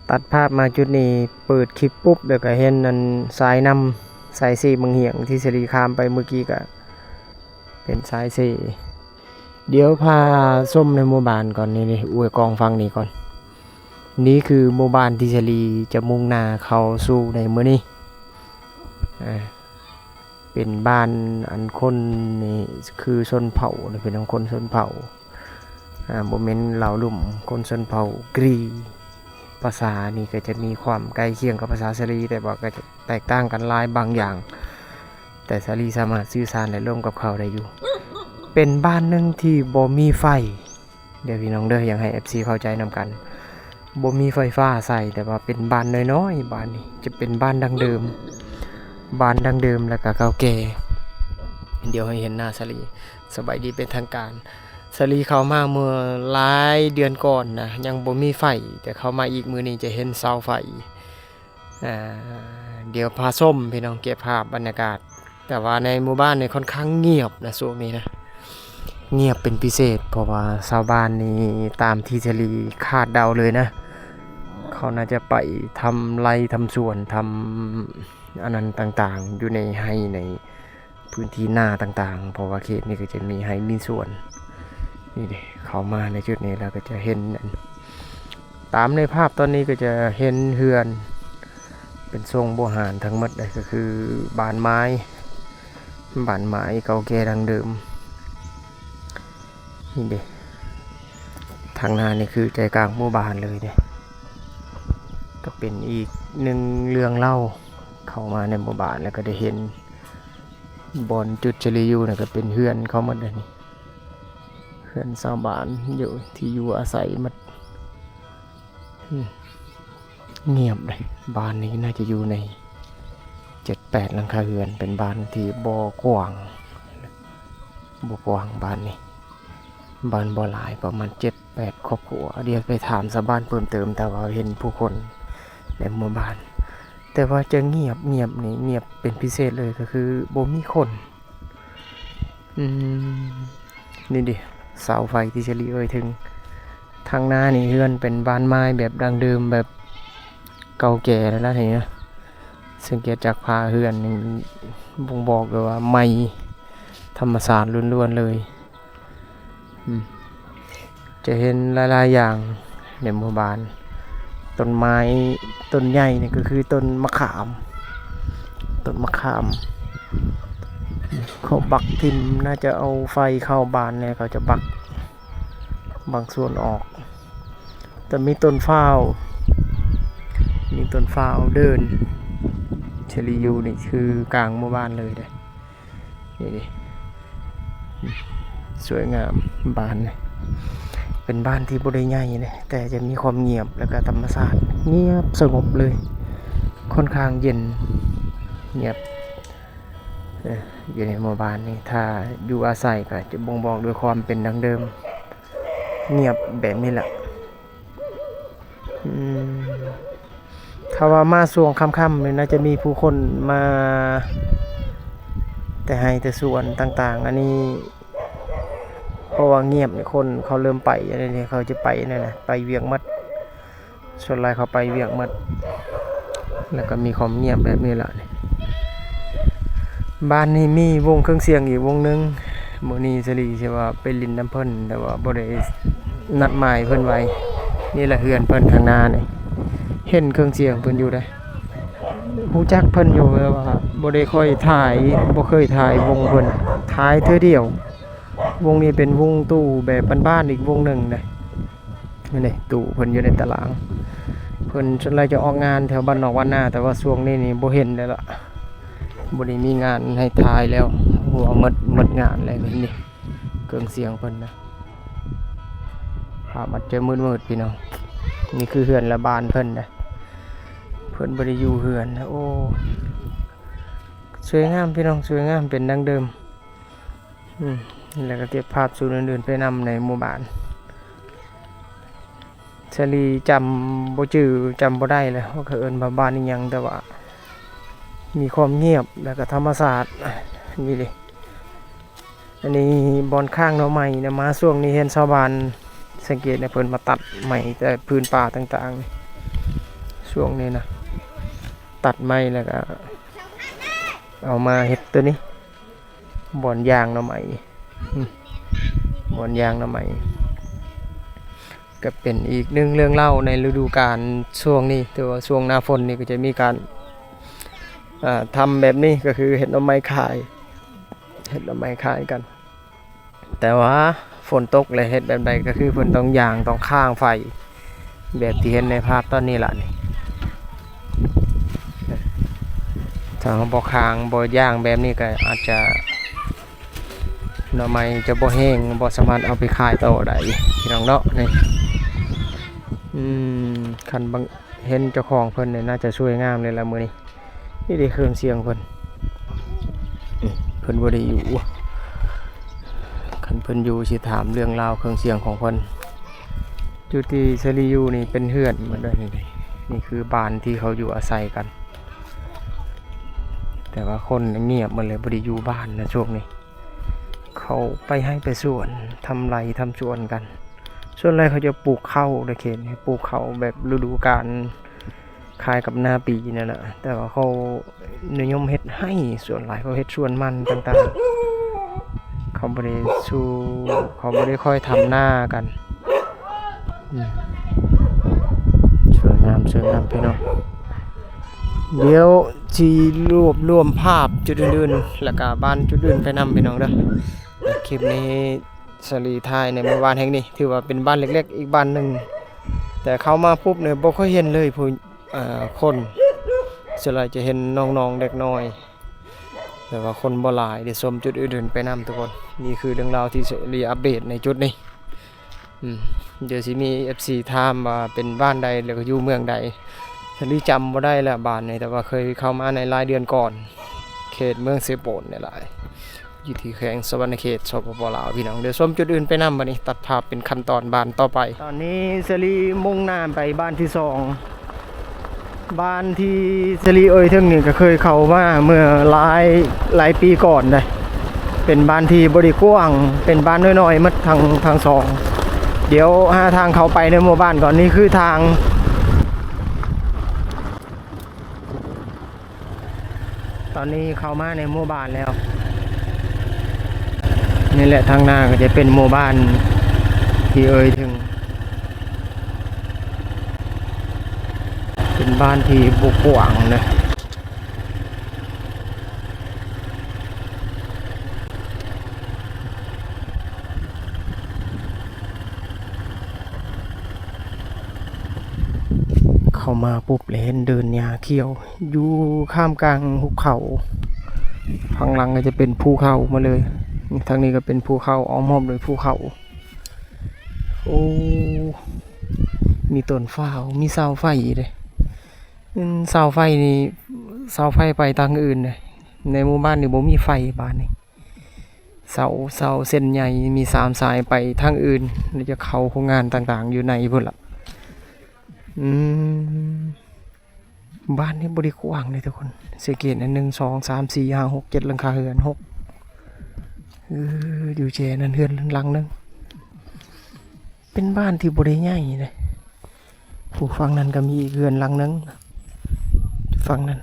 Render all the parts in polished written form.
ตัดภาพมาจุดนี้เปิดคลิปปุ๊บเดี๋ยวก็เห็นนั่นสายนำสายสีบางเหียงที่สรีคามไปเมื่อกี้ก็เป็นสายสีเดี๋ยวพาส้มในหมู่บ้านก่อนนี่อวยกองฟังนี่ก่อนนี่คือหมู่บ้านที่สรีจะมุ่งหน้าเข้าสู่ในมื้อนี้เป็นบ้านอันคนนี่คือชนเผ่าเป็นของคนชนเผ่าบ่แม่นเหล่าลุ่มคนชนเผ่ากรีภาษานี่ก็จะมีความใกล้เคียงกับภาษาสรีแต่ว่าก็จะแตกต่างกันหลายบางอย่างแต่สรีสามารถสื่อสารและร่วมกับเขาได้อยู่เป็นบ้านหนึ่งที่บ่มีไฟเดี๋ยวพี่น้องเด้ออยากให้ FC เข้าใจนำกันบ่มีไฟฟ้าใส่แต่ว่าเป็นบ้านน้อยๆบ้านนี้จะเป็นบ้านดั้งเดิมแล้วก็เก่าแก่เดี๋ยวให้เห็นหน้าสรีสบายดีเป็นทางการสลีเข้ามาเมื่อหลายเดือนก่อนนะยังบ่มีไฟแต่เข้ามาอีกมือนี้จะเห็นเสาไฟเดี๋ยวพาส้มพี่น้องเก็บภาพบรรยากาศแต่ว่าในหมู่บ้านเนี่ยค่อนข้างเงียบนะช่วงนี้นะเงียบเป็นพิเศษเพราะว่าชาวบ้านนี้ตามที่สลีคาดเดาเลยนะเขาน่าจะไปทำไร่ทำสวนทำอันนั้นต่างๆอยู่ในไร่ในพื้นที่นาต่างๆเพราะว่าเขตนี้ก็จะมีไร่มีสวนนี่ดิเข้ามาในจุดนี้แล้วก็จะเห็นตามในภาพตอนนี้ก็จะเห็นเฮือนเป็นทรงโบราณทั้งหมดเลยก็คือบ้านไม้เก่าแก่ดังเดิมนี่ดิทางหน้านี่คือใจกลางหมู่บ้านเลยเนี่ยก็เป็นอีกหนึ่งเรื่องเล่าเข้ามาในหมู่บ้านแล้วก็ได้เห็นบอนจุดเฉลียูนะก็เป็นเฮือนเขาหมดเลยนี่เพื่อนชาวบ้านอยู่ที่อยู่อาศัยมันเงียบเลยบ้านนี้น่าจะอยู่ใน 7-8 หลังคาเรือนเป็นบ้านที่บ่กว้างบ้านนี้บ้านบ่หลายประมาณ 7-8 ครอบครัวเดี๋ยวไปถามชาวบ้านเพิ่มเติมแต่ว่าเห็นผู้คนในหมู่บ้านแต่ว่าจะเงียบนี่เงียบเป็นพิเศษเลยก็คือบ่มีคนนี่ดิเสาไฟที่เฉลี่ยถึงทางหน้านี่เฮือนเป็นบ้านไม้แบบดังเดิมแบบเก่าแก่แล้วนะทีนี้สังเกตจากผาเฮือนนี่บ่งบอกเลยว่าไม้ธรรมศาสตร์ล้วนๆเลยจะเห็นหลายๆอย่างในหมู่บ้านต้นไม้ต้นใหญ่นี่ก็คือต้นมะขามเขาบักทิมน่าจะเอาไฟเข้าบ้านเนี่ยเขาจะบักบางส่วนออกแต่มีต้นฟ้าวเดินเชลียูนี่คือกลางหมู่บ้านเลยเลยนี่ดิสวยงามบ้านเนี่ยเป็นบ้านที่บ่ได้ใหญ่เลยแต่จะมีความเงียบแล้วก็ธรรมชาติเงียบสงบเลยค่อนข้างเย็นเงียบอยู่ในหมู่บ้านนี่ถ้าอยู่อาศัยก็จะบ่งบอกด้วยความเป็นดังเดิมเงียบแบบนี้แหละถ้าว่ามาช่วงค่ำๆนี่น่าจะมีผู้คนมาแต่ให้แต่ส่วนต่างๆอันนี้เพราะว่าเงียบนี่คนเขาเริ่มไปอะไรนี่เขาจะไปนั่นนะไปเวียงมัดส่วนหลายเขาไปเวียงมัดแล้วก็มีความเงียบแบบนี้แหละบ้านนี้มีวงเครื่องเสียงอีกวงนึงมื้อนี้สลีใช่ว่าไปลินน้ำเพิ่นแต่ว่าบ่ได้นัดหมายเพิ่นไว้นี่แหละเฮือนเพิ่นข้างหน้านี่เห็นเครื่องเสียงเพิ่นอยู่ได้รู้จักเพิ่นอยู่แต่ว่าบ่ได้ค่อยถ่ายบ่เคยถ่ายวงเพิ่นถ่ายเทื่อเดียววงนี้เป็นวงตู้แบบบ้านๆอีกวงหนึ่งเลยนี่ตู้เพิ่นอยู่ในตารางเพิ่นส่วนใหญ่จะออกงานแถวบ้านนอกบ้านนาแต่ว่าช่วงนี้นี่บ่เห็นแล้วล่ะบ่ได้มีงานให้ถ่ายแล้วหัวหมดงานแล้วนี่เครื่องเสียงเพิ่นนะภาพมันจะมืดๆพี่น้องนี่คือเฮือนละบ้านเพิ่นนะเพิ่นบ่ได้อยู่เฮือนนะโอ้สวยงามพี่น้องสวยงามเป็นดังเดิมแล้วก็เก็บภาพส่วนอื่นๆไปนำในหมู่บ้านเชลีจำบ่ได้เลยว่าเขาเอิ้นว่าบ้านอีหยังแต่ว่ามีความเงียบแล้วก็ธรรมชาติ นี่ดิอันนี้บอนข้างหน่อไม้นะมาช่วงนี้เห็นชาวบ้านสังเกตเนี่ยเพิ่นมาตัดไม้แต่พื้นป่าต่างๆช่วงนี้นะตัดไม้แล้วก็เอามาเฮ็ดตัวนี้บอนยางหน่อไม้บอนยางหน่อไม้ก็เป็นอีกหนึ่งเรื่องเล่าในฤดูกาลช่วงนี้แต่ว่าช่วงหน้าฝนนี่ก็จะมีการทำแบบนี้ก็คือเห็ดหน่อไม้ขายเห็ดหน่อไม้ขายกันแต่ว่าฝนตกเลยเห็ดแบบใดก็คือฝนต้องยางต้องข้างไฟแบบที่เห็นในภาพตอนนี้ล่ะนี่ถ้าเราบ่ค้างบ่ย่างแบบนี้ก็อาจจะหน่อไม้จะบ่แห้งบ่สามารถเอาไปขายต่อได้พี่น้องเนาะนี่คันบางเห็นเจ้าของเพิ่นเนี่ยน่าจะช่วยงามเลยละมื้อนี้นี่ได้เครื่องเสียงเพิ่นบ่ได้อยู่คันเพิ่นอยู่สิถามเรื่องราวเครื่องเสียงของเพิ่นจุดที่เซรีอยู่นี่เป็นเฮือนเหมือนเดิมนี่คือบ้านที่เขาอยู่อาศัยกันแต่ว่าคนเงียบหมดเลยบ่ได้อยู่บ้านนะช่วงนี้เขาไปสวนทำไรทำสวนกันส่วนไรเขาจะปลูกข้าวในเขตนี้ปลูกข้าวแบบฤดูกาลคล้ายกับหน้าปีนั่นแหละแต่ว่าเขานิยมเฮ็ดให้ส่วนหลายเขาเฮ็ดสวนมันต่างๆเขาบ่ได้ค่อยทำหน้ากันสวยงามพี่น้องเดี๋ยวจีรวมภาพจุดอื่นๆแล้วก็บ้านจุดอื่นไปนำพี่น้องเด้อคลิปนี้สลีไทยในหมู่บ้านแห่งนี้ถือว่าเป็นบ้านเล็กๆอีกบ้านหนึ่งแต่เข้ามาปุ๊บเนี่ยบ่ค่อยเห็นเลยผู้คนส่วนใหญ่จะเห็นน้องๆเด็กน้อยแต่ว่าคนบ่หลายเดี๋ยวชมจุดอื่นๆไปนำทุกคนนี่คือเรื่องราวที่สลีอัปเดตในจุดนี้เดี๋ยวสิมี FC ถามว่าเป็นบ้านใดแล้วก็อยู่เมืองใดสลีจำบ่ได้แล้วบ้านนี้แต่ว่าเคยเข้ามาในรายเดือนก่อนเขตเมืองเซโปนนี่แหละอยู่ที่แขวงสวรรณเขตสปปลาวพี่น้องเดี๋ยวส้มจุดอื่นไปนำบัดนี้ตัดภาพเป็นขั้นตอนบ้านต่อไปตอนนี้เซรีมุ่งหน้าไปบ้านที่2บ้านที่เซรีถึงนี่ก็เคยเข้ามาเมื่อหลายปีก่อนเลยเป็นบ้านที่บ่ได้กว้างเป็นบ้านน้อยๆมัดทางสองเดี๋ยวหาทางเข้าไปในหมู่บ้านก่อนนี่คือทางตอนนี้เข้ามาในหมู่บ้านแล้วนี่แหละทางหน้าก็จะเป็นหมู่บ้านที่ถึงเป็นบ้านที่บุกหวังนะเข้ามาปุ๊บเลยเห็นเดินหญ้าเขียวอยู่ข้ามกลางหุบเขาข้างหลังก็จะเป็นภูเขามาเลยทางนี้ก็เป็นภูเขาอ้อมรอบด้วยภูเขาโอ้มีต้นฟ้ามีเสาไฟเลยเสาไฟนี่เสาไฟไปทางอื่นเลยในหมู่บ้านนี่บ่มีไฟบ้านนี่เสาเส้นใหญ่มี3สายไปทางอื่นแล้วจะเข้าโครงงานต่างๆอยู่ในพุ่นล่ะบ้านนี้บ่ได้กว้างเลยทุกคนสังเกต1 2 3 4 5 6 7หลังคาเรือน6อยู่เจนั่นเฮือนหลังนึงเป็นบ้านที่บ่ได้ใหญ่เลยผู้ฝั่งนั้นก็มีเฮือนหลังนึงฝั่งนั้น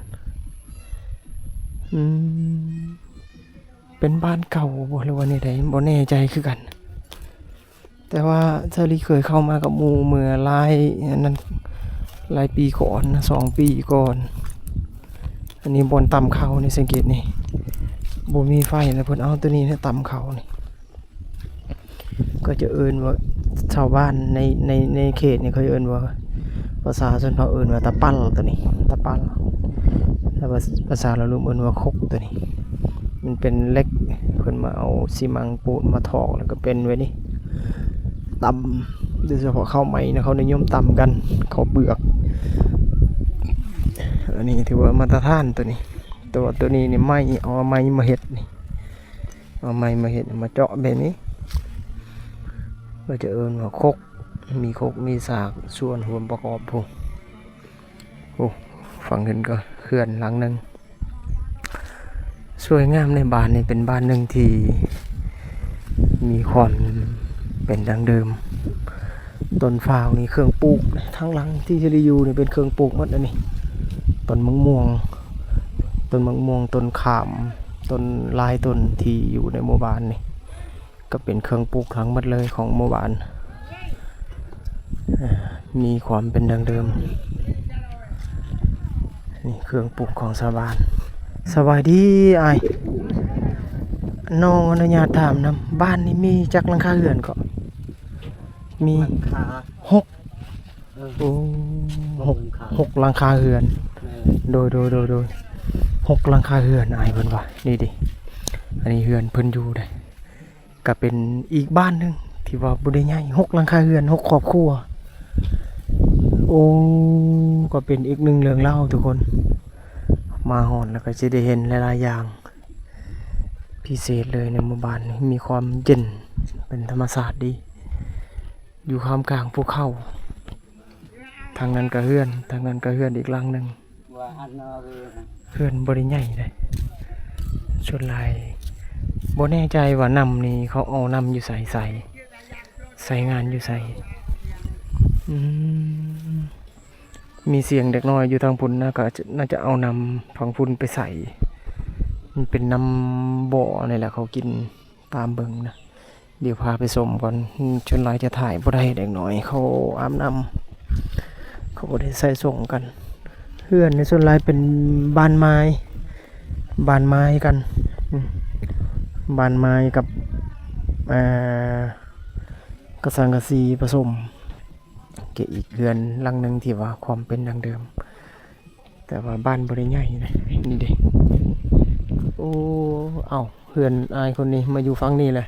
เป็นบ้านเก่าบ่หรือว่านี่ใดบ่แน่ใจคือกันแต่ว่าเซรีเคยเข้ามากับหมู่เมื่อหลายปีก่อนนะ2 ปีก่อนอันนี้บนต่ำเขาในสังเกตนี่บ่มีไฟแล้วเพิ่นเอาตัวนี้เนี่ยต่ำเขานี่ก็จะว่าชาวบ้านในเขตนี่เขาว่าภาษาชนเผ่าว่าตะปั้นตัวนี้ตะปั้นแล้วภาษาเรารู้ว่าคกตัวนี้มันเป็นเล็กเพิ่นมาเอาซีมังปูนมาถอกแล้วก็เป็นไว้นี่ตำโดยเฉพาะข้าวไหมนะเขานิยมตำกันข้าวเปลือกอันนี้ถือว่ามาตรฐานตัวนี้ตัวนี้นี่ไม้เอาไม้มาเฮ็ดนี่เอาไม้มาเฮ็ดมาเจาะแบบนี้ก็จะว่าคกมีคกมีสากส่วนหัวประกอบพวกฝั่งนึงก็เขื่อนหลังนึง สวยงามในบ้านนี่เป็นบ้านหนึ่งที่มีความเป็นดังเดิมต้นฟ้าวนี่เครื่องปลูกทั้งหลังที่จะได้อยู่นี่เป็นเครื่องปลูกหมดอันนี้ต้นมะม่วงต้นขามต้นลายต้นที่อยู่ในหมู่บ้านนี่ก็เป็นเครื่องปลูกทั้งหมดเลยของหมู่บ้านมีความเป็นดังเดิมนี่เครื่องปลูกของชาวบ้านสบายดีไอ้น้องอนุญาตถามนะบ้านนี้มีจักหลังคาเรือนก็มีหกโอ้หกหลังคาเรือนโดยหกหลังคาเรือนไอ้เพิ่นว่านี่ดิอันนี้เรือนเพิ่นอยู่ได้ก็เป็นอีกบ้านนึงที่ว่าบ่ได้ใหญ่หกหลังคาเรือนหกครอบครัวโอ้ก็เป็นอีกหนึ่งเรื่องเล่าทุกคนมาฮอดแล้วก็จะได้เห็นหลายๆอย่างพิเศษเลยในหมู่บ้านนี้มีความเย็นเป็นธรรมชาติดีอยู่ท่ามกลางภูเขาทางนั้นก็เฮือนทางนั้นก็เฮือนอีกหลังหนึ่งเฮือนบริใหญ่เลยส่วนลายบ่แน่ใจว่านำนี่เขาเอานำอยู่ใส่งานอยู่ใส่มีเสียงเด็กน้อยอยู่ทางพุ่นนะก็น่าจะเอานำฝั่งพุ่นไปใส่มันเป็นน้ำบ่อนี่แหละเขากินตามเบิ่งนะเดี๋ยวพาไปชมก่อนจนหลายจะถ่ายบ่ได้เด็กน้อยเขาอาบน้ำเขาบ่ได้ใส่ส่งกันเพื่อนในส่วนหลายเป็นบ้านไม้กันบ้านไม้กับกระสังกะสีผสมเกะอีกเรือนหลังหนึ่งที่ว่าความเป็นดังเดิมแต่ว่าบ้านบ่ได้ใหญ่นะนี่เด้โอ้เอ้าเพื่อนอายคนนี้มาอยู่ฝั่งนี้แหละ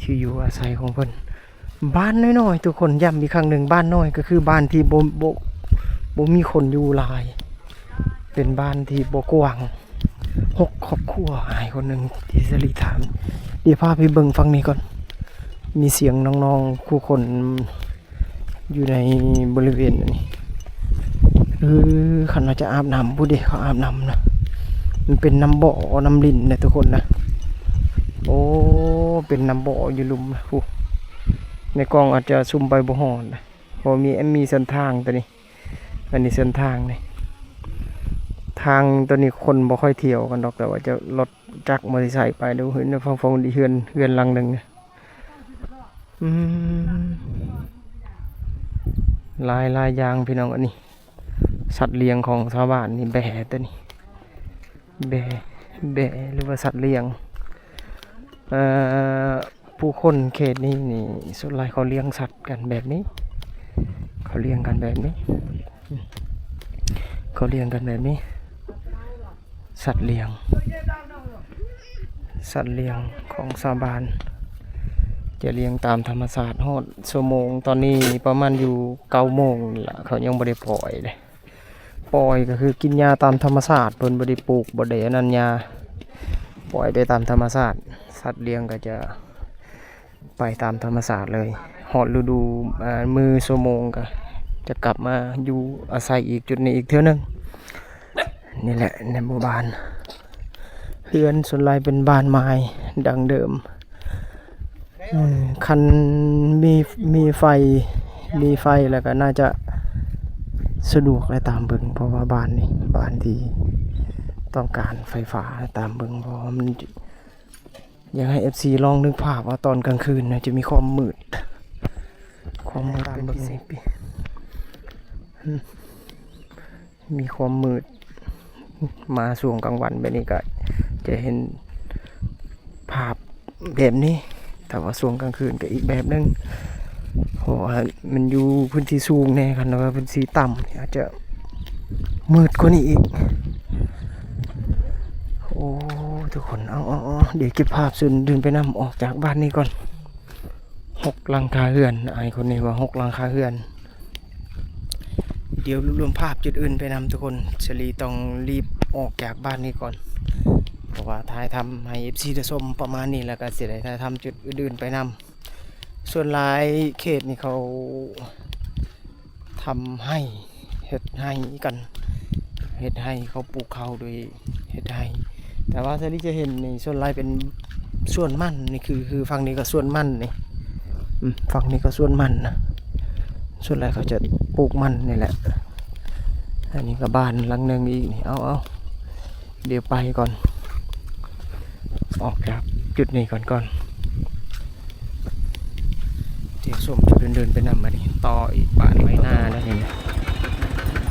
ที่อยู่อาศัยของเพิ่นบ้านน้อยๆทุกคนย้ำอีกครั้งหนึ่งบ้านน้อยก็คือบ้านที่บ่มีคนอยู่หลายเป็นบ้านที่บ่กว้างหกครอบครัวอายคนหนึ่งที่สลิถามเดี๋ยวพาไปเบิ่งฝั่งนี้ก่อนมีเสียงน้องๆคู่คนอยู่ในบริเวณนี้เขาน่าจะอาบน้ำผู้เด็กเขาอาบน้ำนะมันเป็นน้ำบ่อน้ำลิ้นนะทุกคนนะโอ้เป็นน้ำบ่ออยู่ลุมนะในกล้องอาจจะซุ่มไปบ่ฮอดนะเพราะมีเส้นทางตัวนี้อันนี้เส้นทางนี่ทางตัวนี้คนบ่ค่อยเที่ยวกันดอกแต่ว่าจะรถจักรมอเตอร์ไซค์ไปดูเห็นฟังดีเฮือนหลังหนึ่งลายยางพี่น้องอันนี้สัตว์เลี้ยงของชาวบ้านนี่แบะตัวนี้แบะหรือว่าสัตว์เลี้ยงผู้คนเขตนี้นี่ส่วนใหญ่เขาเลี้ยงสัตว์กันแบบนี้เขาเลี้ยงกันแบบนี้สัตว์เลี้ยงของชาวบ้านจะเลี้ยงตามธรรมชาติฮอดชั่วโมงตอนนี้ประมาณอยู่9 โมงละเขายังบ่ได้ปล่อยเลยปล่อยก็คือกินยาตามธรรมชาติเพิ่นบ่ได้ปลูกบ่ได้อนันยาปล่อยไปตามธรรมชาติสัตว์เลี้ยงก็จะไปตามธรรมชาติเลยฮอดฤดูมือชั่วโมงก็จะกลับมาอยู่อาศัยอีกจุดนี้อีกเท่านึงนี่แหละในหมู่บ้านเฮือนส่วนใหญ่เป็นบ้านไม้ดังเดิมคันมีไฟแล้วก็น่าจะสะดวกและตามเบิ่งเพราะว่าบ้านที่ต้องการไฟฟ้าตามเบิ่งเพราะมันอยากให้ FC ลองนึกภาพว่าตอนกลางคืนนะจะมีความมืดตามเบิ่งมีความมืดมาช่วงกลางวันแบบนี้ก็จะเห็นภาพแบบนี้แต่ว่าช่วงกลางคืนก็อีกแบบนึงเพราะว่ามันอยู่พื้นที่สูงแน่ครับแล้วก็พื้นที่ต่ำอาจจะมืดกว่านี้อีกโอ้ทุกคนเอาเดี๋ยวเก็บภาพส่วนเดินไปนำออกจากบ้านนี้ก่อน6 หลังคาเรือนไอ้คนนี้ว่า6 หลังคาเรือนเดี๋ยวรวมภาพจุดอื่นไปนำทุกคนเฉลีต้องรีบออกจากบ้านนี้ก่อนเพราะว่าถ่ายทำให้ FC ได้ชมประมาณนี้แล้วก็เสียดายถ่ายทำจุดอื่นไปนำส่วนหลายเขตนี่เขาทำให้เฮ็ดให้กัน เฮ็ดให้เขาปลูกข้าวโดยเฮ็ดให้แต่ว่าถ้าที่จะเห็นในส่วนหลายเป็นส่วนมันนี่คือฝั่งนี้ก็ส่วนมันนี่ฝั่งนี้ก็ส่วนมันนะส่วนหลายเขาจะปลูกมันนี่แหละอันนี้ก็บ้านหลังนึงอีกนี่เอาเดี๋ยวไปก่อนออกจากจุดนี้ก่อนเดี๋ยวส้มจะเดินไปนำมานี่ต่ออีกบ้านไว้หน้าแล้วนี่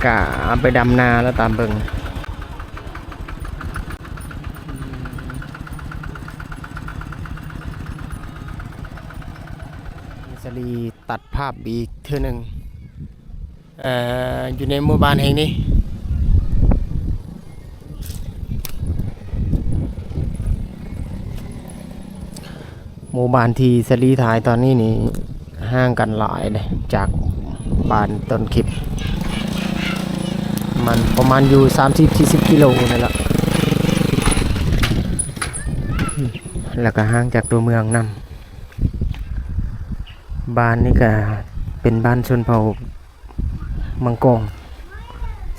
กะไปดำนาแล้วตามเบิ่งสลีตัดภาพอีกเท่านึงอยู่ในหมู่บ้านแห่งนี้หมู่บ้านที่สลีถ่ายตอนนี้นี่ห่างกันหลายเลยจากบ้านต้นคลิปมันประมาณอยู่ 30-40 กิโลนี่แหละแล้วก็ห่างจากตัวเมืองนำบ้านนี่ก็เป็นบ้านชนเผ่ามังกร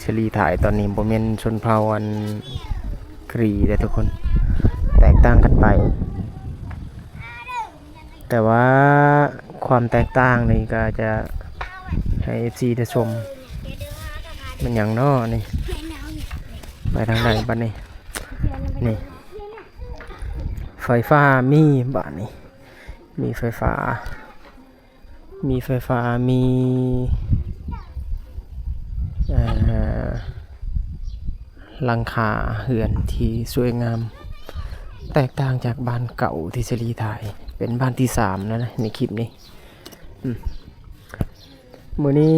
สลีถ่ายตอนนี้บ่แม่นชนเผ่าอันกรีเด้อทุกคนแตกต่างกันไปแต่ว่าความแตกต่างนี่ก็จะให้ FC ได้ชมมันอย่างน้อนี่ไปทางไหนบ้านนี้นี่ไฟฟ้ามีบ้านนี้มีไฟฟ้ามีหลังคาเรือนที่สวยงามแตกต่างจากบ้านเก่าที่สลีถ่ายเป็นบ้านที่3แล้วนะในคลิปนี้มื้อนี้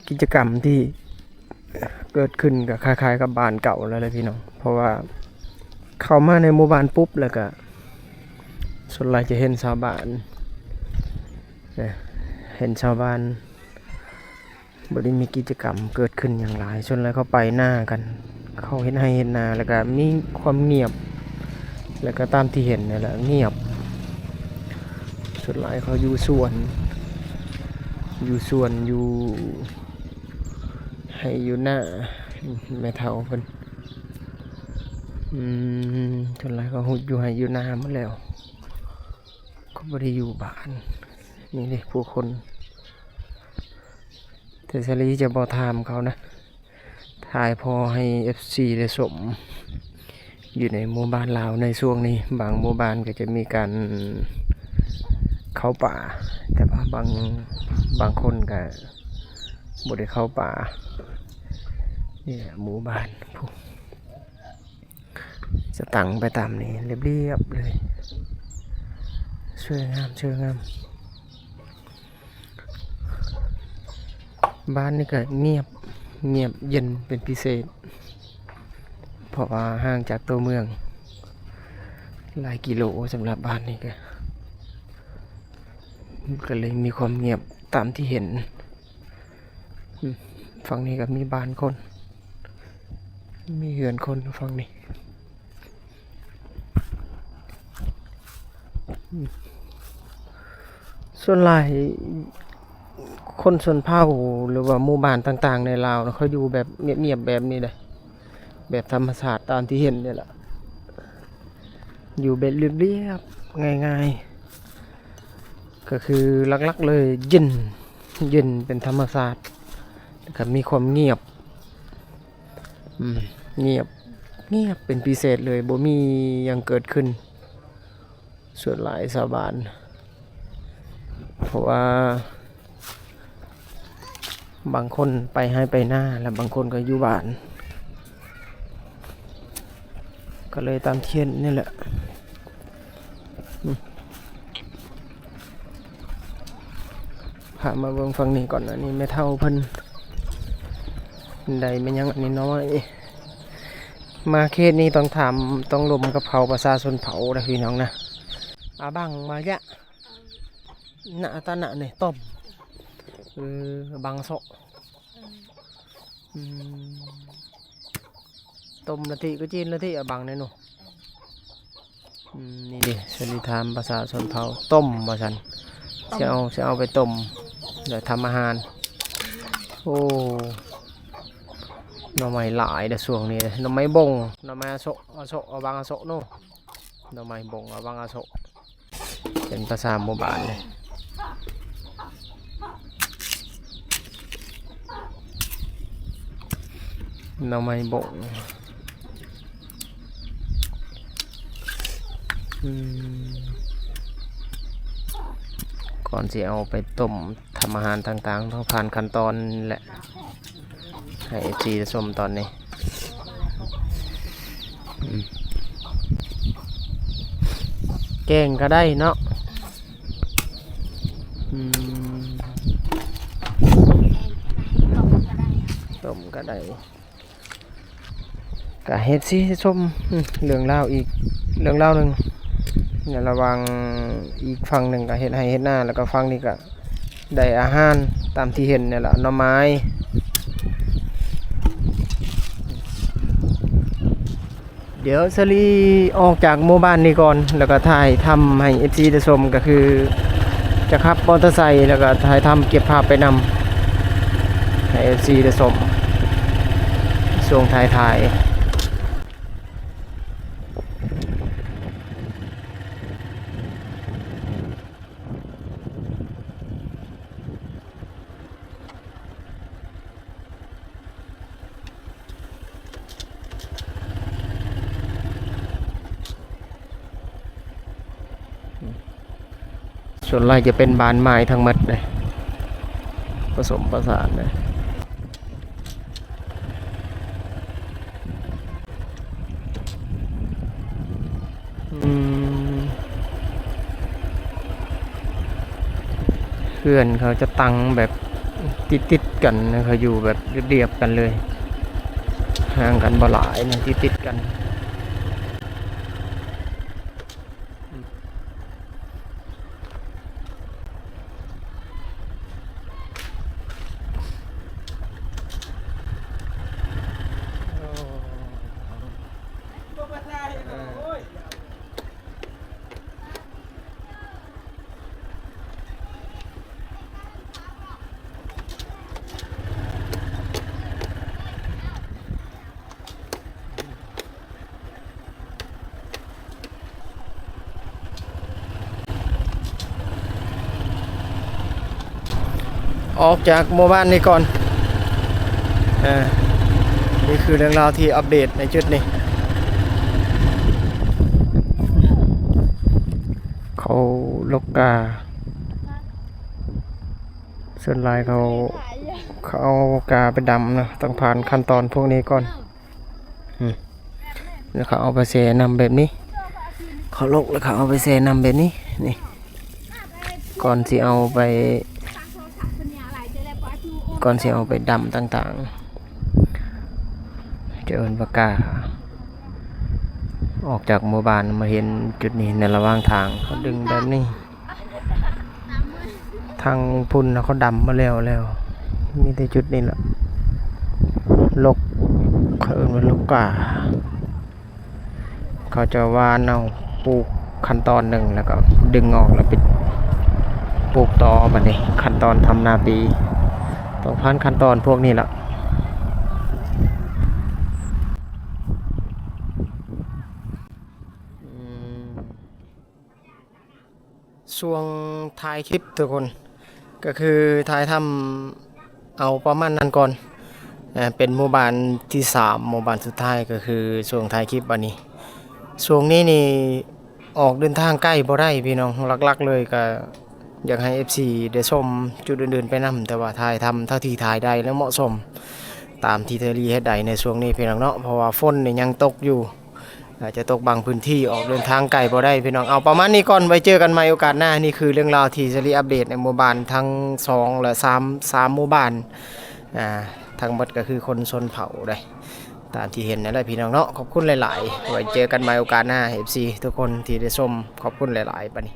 กิจกรรมที่เกิดขึ้นกับคล้ายๆกับบ้านเก่าแล้วเลยพี่น้องเพราะว่าเข้ามาในหมู่บ้านปุ๊บแล้วก็ส่วนใหญ่จะเห็นชาวบ้านเห็นชาวบ้านบ่ได้มีกิจกรรมเกิดขึ้นอย่างไรส่วนใหญ่เขาไปหน้ากันเขาเห็นให้เห็นนาแล้วก็มีความเงียบแล้วก็ตามที่เห็นนี่แหละเงียบส่วนใหญ่เขาอยู่สวนอยู่ให้อยู่หน้าแม่เฒ่าเพิ่นส่วนใหญ่เขาหุดอยู่ให้อยู่หน้าหมดแล้วเขาบ่ได้อยู่บ้านนี่เด้ผู้คนแต่สลีจะบ่ถามเขานะถ่ายพอให้ FC ได้สมอยู่ในหมู่บ้านลาวในช่วงนี้บางหมู่บ้านก็จะมีการเข้าป่าแต่ว่าบางคนก็บ่ได้เข้าป่านี่หมู่บ้านจะตั้งไปตามนี้เรียบๆเลยสวยงามบ้านนี่ก็เงียบเย็นเป็นพิเศษเพราะว่าห่างจากตัวเมืองหลายกิโลสำหรับบ้านนี้ก็เลยมีความเงียบตามที่เห็นฝั่งนี้ก็มีบ้านคนมีเรือนคนฝั่งนี้ส่วนหลายคนชนเผ่าหรือว่าหมู่บ้านต่างๆในลาวเขาอยู่แบบเงียบๆแบบนี้เลยแบบธรรมชาติตามที่เห็นนี่แหละอยู่แบบเรียบๆง่ายๆก็คือหลักๆเลยเย็นเป็นธรรมชาติแล้วมีความเงียบเงียบเป็นพิเศษเลยบ่มียังเกิดขึ้นส่วนหลายชาวบ้านเพราะว่าบางคนไปให้ไปหน้าแล้วบางคนก็อยู่บ้านก็เลยตามเทียนนี่แหละพามาเบิ่งฝั่งนี้ก่อนนะนี่แม่เฒ่าเพิ่นใดไม่ยังอันนี้น้อยมาเขตนี้ต้องรวมกับเผาประชาชนเผานะพี่น้องนะอาบังมาแยะหน้าตาหน้าเนี่ยต้มบังโซต้มนาทีก็จีนนาทีอาบังเนี่ยหนูนี่ดิสลิธามประชาชนเผาต้มมาสันจะเอาไปต้มเดี๋ยวทำอาหารโอ้ หน่อไม้หลายแต่ช่วงนี้หน่อไม้บงหน่อไม้อโศกเอาบางอโศกโน่หน่อไม้บงเอาบางอโศกเป็นภาษาหมู่บ้านเลยหน่อไม้บงก่อนที่เอาไปต้มทำอาหารต่างๆต้องผ่านขั้นตอนแหละให้จีชมตอนนี้แกงก็ได้เนาะต้มก็ได้ก็เฮ็ดสิชมเรื่องเล่าอีกเรื่องเล่าหนึ่งเนี่ยระวังอีกฝั่งหนึ่งก็เฮ็ดให้เฮ็ดหน้าแล้วก็ฝั่งนี้ก็ได้อาหารตามที่เห็นเนี่ยแหละหน่อไม้เดี๋ยวสลีออกจากหมู่บ้านนี้ก่อนแล้วก็ถ่ายทำให้ FC ได้ชมก็คือจะขับมอเตอร์ไซค์แล้วก็ถ่ายทำเก็บภาพไปนำให้ FC ได้ชมช่วงถ่ายส่วนไรจะเป็นบานไม้ทั้งหมดเลยผสมประสานเลยเพื่อนเขาจะตั้งแบบติดกันนะเขาอยู่แบบเรียบๆกันเลยห่างกันบ่หลายนะติดกันออกจากหมู่บ้านนี้ก่อนนี่คือเรื่องราวที่อัปเดตในจุดนี้เขาลกกาส่วนลายเขาเอากาไปดำนะต้องผ่านขั้นตอนพวกนี้ก่อนแล้วเขาเอาไปเสนำแบบนี้เขาลกแล้วเขาเอาไปเสนำแบบนี้นี่ก่อนที่เอาไปดำต่างๆจะเอินปากกาออกจากหมู่บ้านมาเห็นจุดนี้ในระหว่างทางเขาดึงแบบนี้ทางพุ่นเขาดำมาแล้วมีแต่จุดนี้แหละลกเขาเอินว่าลกกาเขาจะว่านเอาปลูกขั้นตอนหนึ่งแล้วก็ดึงออกแล้วไปปลูกต่อบัดนี้ขั้นตอนทำนาปีต้องผ่านขั้นตอนพวกนี้ละช่วงถ่ายคลิปทุกคนก็คือถ่ายทำเอาประมาณนั้นก่อนเป็นหมู่บ้านที่3หมู่บ้านสุดท้ายก็คือช่วงถ่ายคลิปวันนี้ช่วงนี้นี่ออกเดินทางใกล้บ่ได้พี่น้องหลักๆเลยก็อยากให้ FC ได้ชมจุดอื่นๆไปนำแต่ว่าถ่ายทำเท่าที่ถ่ายได้และเหมาะสมตามที่เทอรี่เฮ็ดได้ในช่วงนี้พี่น้องเนาะเพราะว่าฝนนี่ยังตกอยู่อาจจะตกบางพื้นที่ออกเดินทางไกลบ่ได้พี่น้องเอาประมาณนี้ก่อนไว้เจอกันใหม่โอกาสหน้านี่คือเรื่องราวที่เทอรี่อัปเดตในหมู่บ้านทั้ง2และ3หมู่บ้านทั้งหมดก็คือคนชนเผ่าได้ตามที่เห็นนั่นแหละพี่น้องเนาะขอบคุณหลายๆไว้เจอกันใหม่โอกาสหน้า FC ทุกคนที่ได้ชมขอบคุณหลายๆบัดนี้